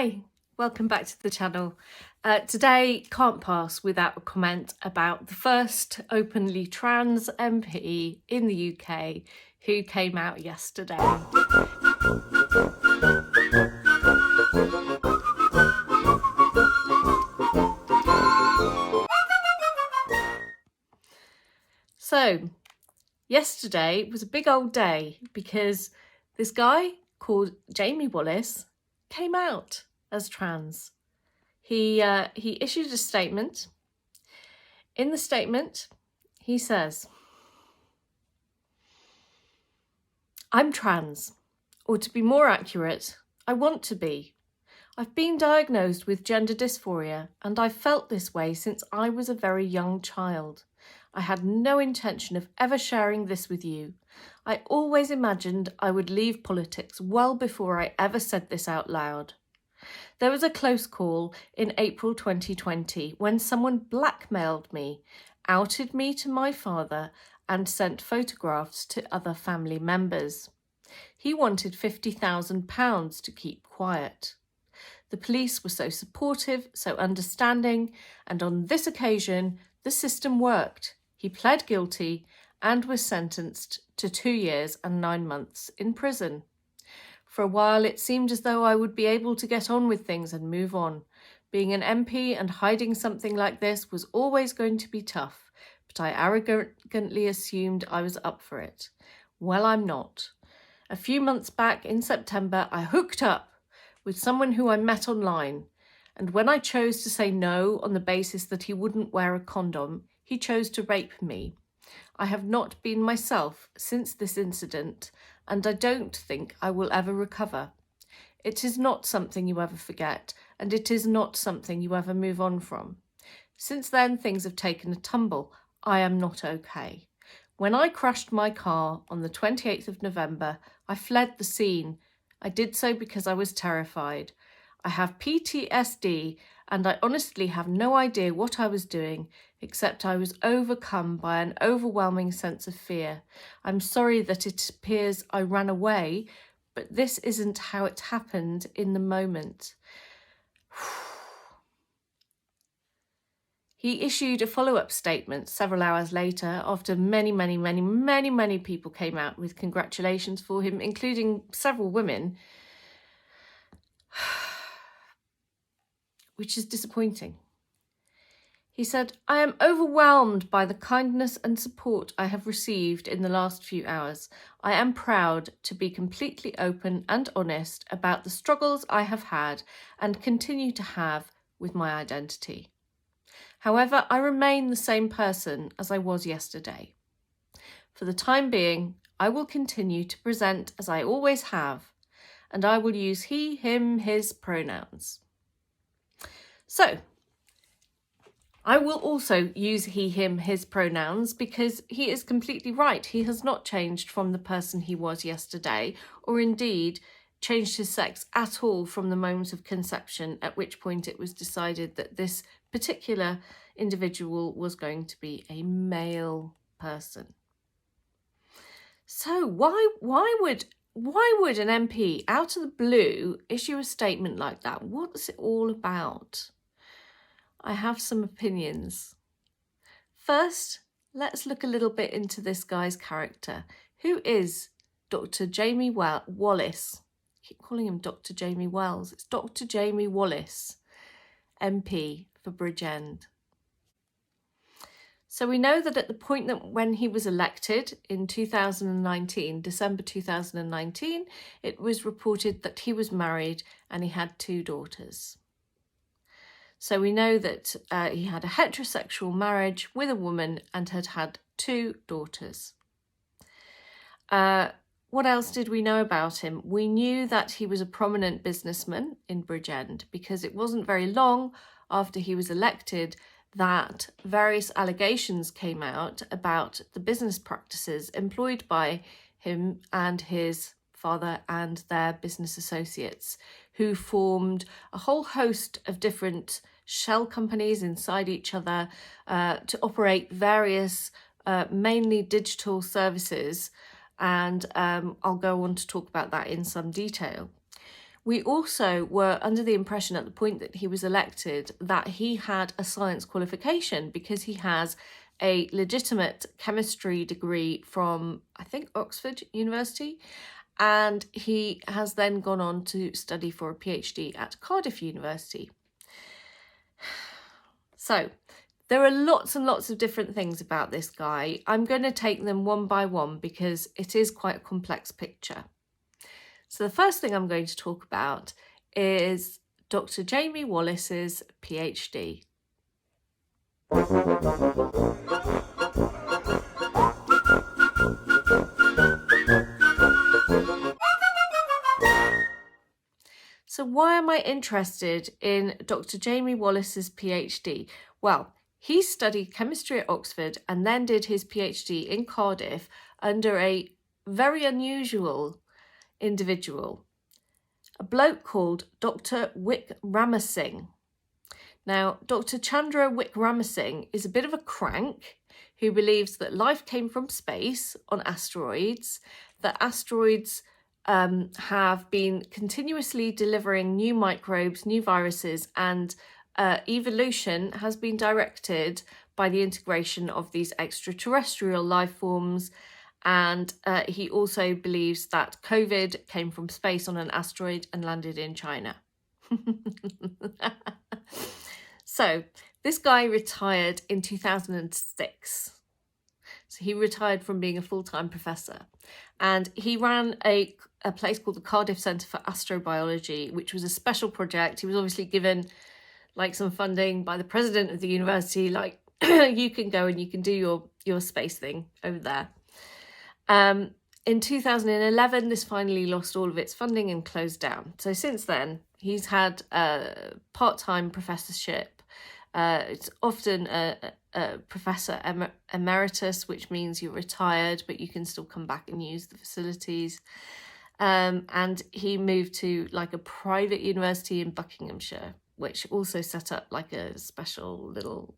Hi, welcome back to the channel. Today can't pass without a comment about the first openly trans MP in the UK who came out yesterday. So, yesterday was a big old day because this guy called Jamie Wallis came out as trans. He issued a statement. In the statement, he says, "I'm trans, or to be more accurate, I want to be. I've been diagnosed with gender dysphoria and I've felt this way since I was a very young child. I had no intention of ever sharing this with you. I always imagined I would leave politics well before I ever said this out loud. There was a close call in April 2020 when someone blackmailed me, outed me to my father and sent photographs to other family members. He wanted £50,000 to keep quiet. The police were so supportive, so understanding, and on this occasion, the system worked. He pled guilty and was sentenced to 2 years and 9 months in prison. For a while, it seemed as though I would be able to get on with things and move on. Being an MP and hiding something like this was always going to be tough, but I arrogantly assumed I was up for it. Well, I'm not. A few months back in September, I hooked up with someone who I met online, and when I chose to say no on the basis that he wouldn't wear a condom, he chose to rape me. I have not been myself since this incident, and I don't think I will ever recover. It is not something you ever forget, and it is not something you ever move on from. Since then, things have taken a tumble. I am not okay. When I crashed my car on the 28th of November, I fled the scene. I did so because I was terrified. I have PTSD and I honestly have no idea what I was doing, except I was overcome by an overwhelming sense of fear. I'm sorry that it appears I ran away, but this isn't how it happened in the moment." He issued a follow-up statement several hours later after many people came out with congratulations for him, including several women, which is disappointing. He said, "I am overwhelmed by the kindness and support I have received in the last few hours. I am proud to be completely open and honest about the struggles I have had and continue to have with my identity. However, I remain the same person as I was yesterday. For the time being, I will continue to present as I always have, and I will use he, him, his pronouns." So, I will also use he, him, his pronouns because he is completely right. He has not changed from the person he was yesterday, or indeed changed his sex at all from the moment of conception, at which point it was decided that this particular individual was going to be a male person. So why would an MP out of the blue issue a statement like that? What's it all about? I have some opinions. First, let's look a little bit into this guy's character. Who is Dr. Jamie Wallis? I keep calling him Dr. Jamie Wells. It's Dr. Jamie Wallis, MP for Bridgend. So we know that at the point that when he was elected in 2019, December 2019, it was reported that he was married and he had 2 daughters. So we know that he had a heterosexual marriage with a woman and had 2 daughters. What else did we know about him? We knew that he was a prominent businessman in Bridgend because it wasn't very long after he was elected that various allegations came out about the business practices employed by him and his father and their business associates, who formed a whole host of different shell companies inside each other to operate various mainly digital services, and I'll go on to talk about that in some detail. We also were under the impression at the point that he was elected that he had a science qualification because he has a legitimate chemistry degree from, I think, Oxford University. And he has then gone on to study for a PhD at Cardiff University. So there are lots and lots of different things about this guy. I'm going to take them one by one because it is quite a complex picture. So the first thing I'm going to talk about is Dr. Jamie Wallis's PhD. So why am I interested in Dr. Jamie Wallis's PhD? Well, he studied chemistry at Oxford and then did his PhD in Cardiff under a very unusual individual, a bloke called Dr. Wickramasinghe. Now, Dr. Chandra Wickramasinghe is a bit of a crank who believes that life came from space on asteroids, that asteroids have been continuously delivering new microbes, new viruses, and evolution has been directed by the integration of these extraterrestrial life forms. And he also believes that COVID came from space on an asteroid and landed in China. So this guy retired in 2006. So he retired from being a full-time professor, and he ran a place called the Cardiff Centre for Astrobiology, which was a special project. He was obviously given like some funding by the President of the University, like you can go and you can do your space thing over there. In 2011, this finally lost all of its funding and closed down. So since then, he's had a part-time professorship. It's often a professor emeritus, which means you're retired, but you can still come back and use the facilities. And he moved to like a private university in Buckinghamshire, which also set up like a special little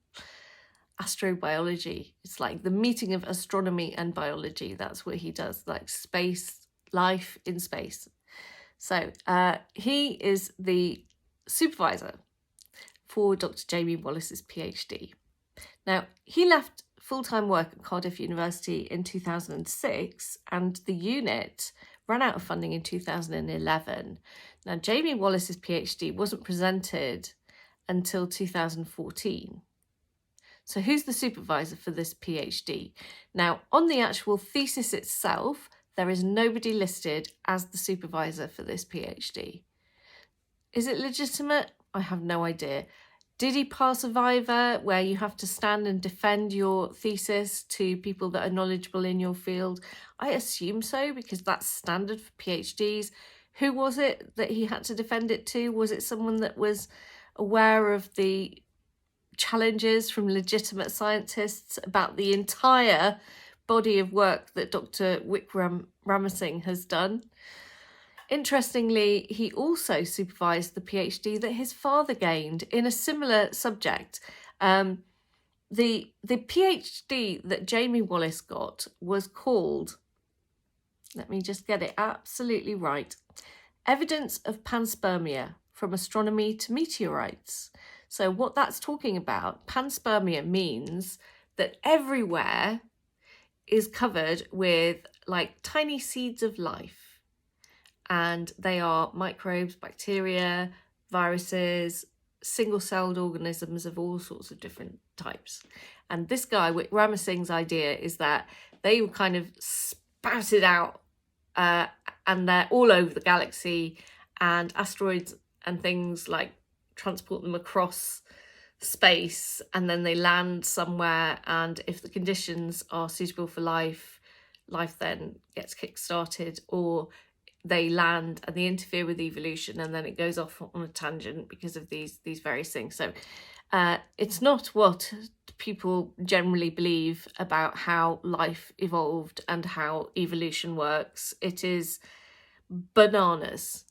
astrobiology. It's like the meeting of astronomy and biology. That's what he does, like space, life in space. So he is the supervisor for Dr. Jamie Wallis's PhD. Now, he left full-time work at Cardiff University in 2006, and the unit ran out of funding in 2011. Now, Jamie Wallis's PhD wasn't presented until 2014. So who's the supervisor for this PhD? Now, on the actual thesis itself, there is nobody listed as the supervisor for this PhD. Is it legitimate? I have no idea. Did he pass a viva where you have to stand and defend your thesis to people that are knowledgeable in your field? I assume so, because that's standard for PhDs. Who was it that he had to defend it to? Was it someone that was aware of the challenges from legitimate scientists about the entire body of work that Dr. Wickramasinghe has done? Interestingly, he also supervised the PhD that his father gained in a similar subject. The PhD that Jamie Wallis got was called, let me just get it absolutely right, Evidence of Panspermia, from Astronomy to Meteorites. So what that's talking about, panspermia, means that everywhere is covered with like tiny seeds of life. And they are microbes, bacteria, viruses, single-celled organisms of all sorts of different types. And this guy, Wickramasinghe's idea is that they were kind of spouted out and they're all over the galaxy, and asteroids and things like transport them across space, and then they land somewhere, and if the conditions are suitable for life then gets kick-started, or they land and they interfere with evolution and then it goes off on a tangent because of these various things. So it's not what people generally believe about how life evolved and how evolution works. It is bananas.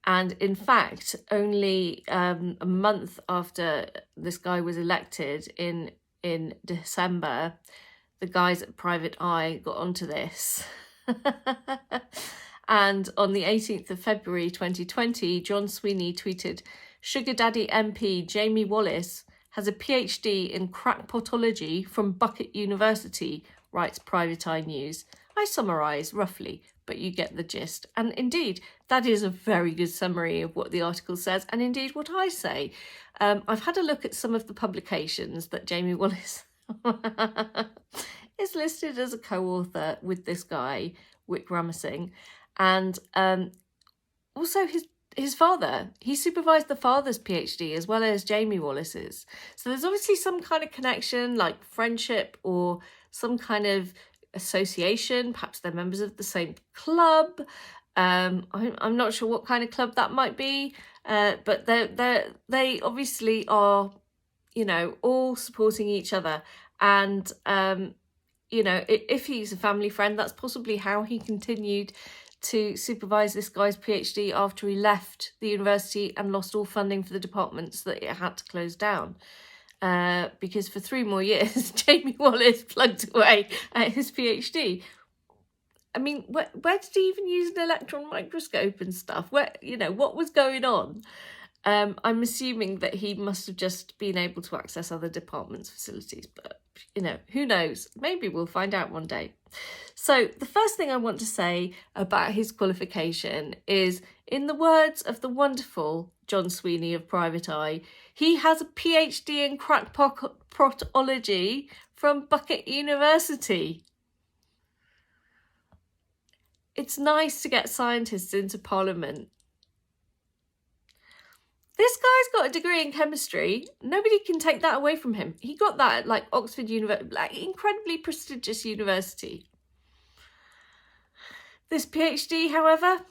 And in fact, only a month after this guy was elected in December, the guys at Private Eye got onto this. And on the 18th of February 2020, John Sweeney tweeted, "Sugar Daddy MP Jamie Wallis has a PhD in crackpotology from Bucket University," writes Private Eye News. I summarise roughly, but you get the gist. And indeed, that is a very good summary of what the article says, and indeed what I say. I've had a look at some of the publications that Jamie Wallis is listed as a co-author with this guy, Wickramasinghe, and also his father. He supervised the father's PhD as well as Jamie Wallis's. So there's obviously some kind of connection, like friendship or some kind of association. Perhaps they're members of the same club. I'm not sure what kind of club that might be, but they obviously are, you know, all supporting each other. And, you know, if he's a family friend, that's possibly how he continued to supervise this guy's PhD after he left the university and lost all funding for the departments that it had to close down. Because for 3 more years, Jamie Wallis plugged away at his PhD. I mean, where did he even use an electron microscope and stuff? Where, you know, what was going on? I'm assuming that he must have just been able to access other departments' facilities, but, you know, who knows? Maybe we'll find out one day. So the first thing I want to say about his qualification is, in the words of the wonderful John Sweeney of Private Eye, he has a PhD in crackpotology from Bucket University. It's nice to get scientists into Parliament. This guy's got a degree in chemistry. Nobody can take that away from him. He got that at like Oxford University, like incredibly prestigious university. This PhD, however,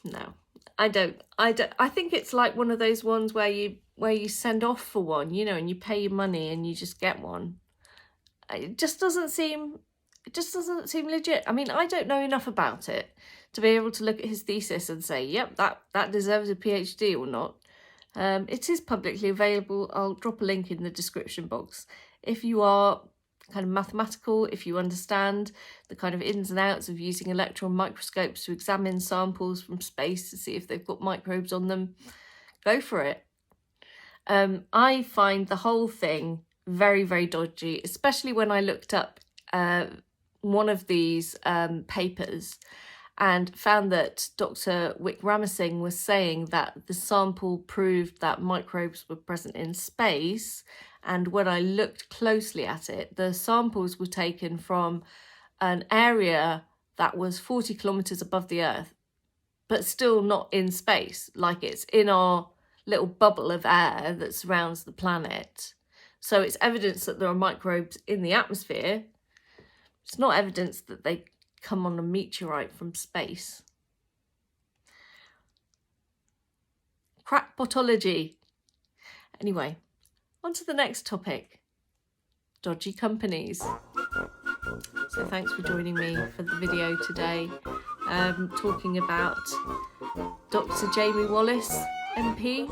no, I don't. I think it's like one of those ones where you send off for one, you know, and you pay your money and you just get one. It just doesn't seem legit. I mean, I don't know enough about it to be able to look at his thesis and say, yep, that deserves a PhD or not. It is publicly available. I'll drop a link in the description box. If you are kind of mathematical, if you understand the kind of ins and outs of using electron microscopes to examine samples from space to see if they've got microbes on them, go for it. I find the whole thing very, very dodgy, especially when I looked up one of these papers and found that Dr. Wickramasinghe was saying that the sample proved that microbes were present in space. And when I looked closely at it, the samples were taken from an area that was 40 kilometres above the Earth, but still not in space, like it's in our little bubble of air that surrounds the planet. So it's evidence that there are microbes in the atmosphere. It's not evidence that they come on a meteorite from space. Crackpotology. Anyway, on to the next topic. Dodgy companies. So thanks for joining me for the video today. Talking about Dr. Jamie Wallis, MP.